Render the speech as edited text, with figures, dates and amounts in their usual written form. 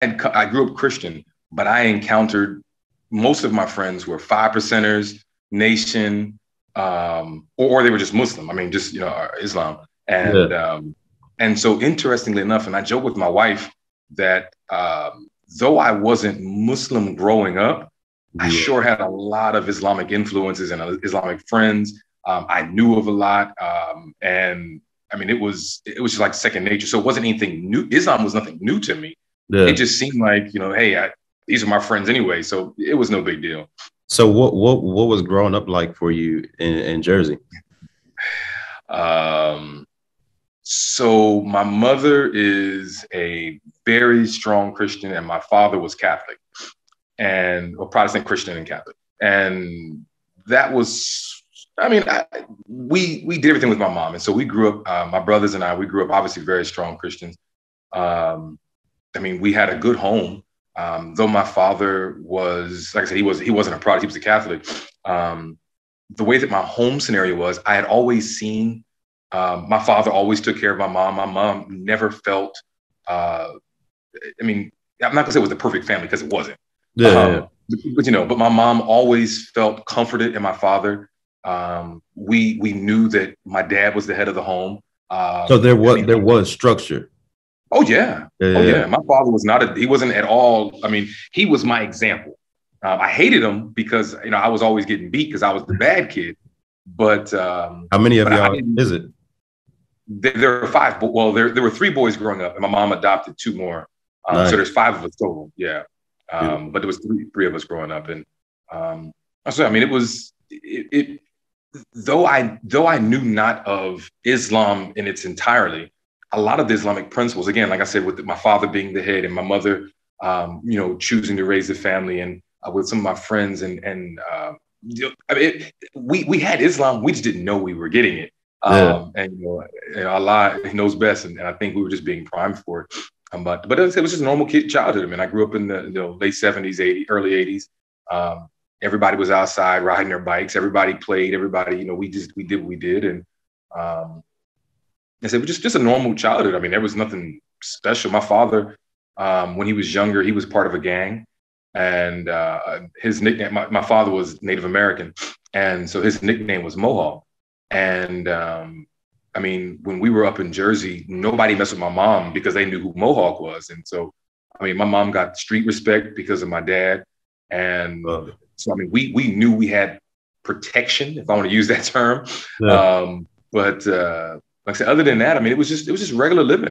I grew up Christian, but I encountered most of my friends were 5%ers, nation, or they were just Muslim. I mean, just, Islam. Yeah. And so interestingly enough, and I joke with my wife that though I wasn't Muslim growing up, I You sure had a lot of Islamic influences and Islamic friends. I knew of a lot. And I mean, it was just like second nature. So it wasn't anything new. Islam was nothing new to me. It yeah. just seemed like, hey, these are my friends anyway. So it was no big deal. So what was growing up like for you in Jersey? Um, so my mother is a very strong Christian, and my father was Catholic and or Protestant Christian and Catholic. And that was, I mean, we did everything with my mom. And so we grew up, my brothers and I, we grew up obviously very strong Christians. Um, I mean, we had a good home. Though my father was, like I said, he wasn't a Protestant, he was a Catholic. The way that my home scenario was, I had always seen my father always took care of my mom. My mom never felt, I mean, I'm not gonna say it was the perfect family because it wasn't. Yeah, yeah, yeah. Um, but my mom always felt comforted in my father. We knew that my dad was the head of the home. So I mean, there was structure. oh yeah, Yeah, oh yeah, yeah. My father was not he wasn't at all. I mean, he was my example. I hated him because I was always getting beat because I was the bad kid. But How many of but I y'all didn't. is it? There were five. Well, there were three boys growing up, and my mom adopted two more. So Nice. there's five of us total. Yeah, Beautiful. but there was three of us growing up, and so I mean, it. Though I knew not of Islam in its entirety, a lot of the Islamic principles, again, like I said, with my father being the head and my mother, choosing to raise a family, and with some of my friends, I mean, we had Islam, we just didn't know we were getting it. Yeah. And Allah, He knows best, and I think we were just being primed for it. But it was just a normal kid childhood. I mean, I grew up in the late '70s, '80s, early '80s. Everybody was outside riding their bikes. Everybody played. Everybody, we did what we did, and I said, just a normal childhood. I mean, there was nothing special. My father, when he was younger, he was part of a gang, and his nickname. My father was Native American, and so his nickname was Mohawk. And I mean, when we were up in Jersey, nobody messed with my mom because they knew who Mohawk was, and so I mean, my mom got street respect because of my dad, and Oh, so I mean, we knew we had protection, if I want to use that term. yeah. But like I said, other than that, I mean, it was just regular living.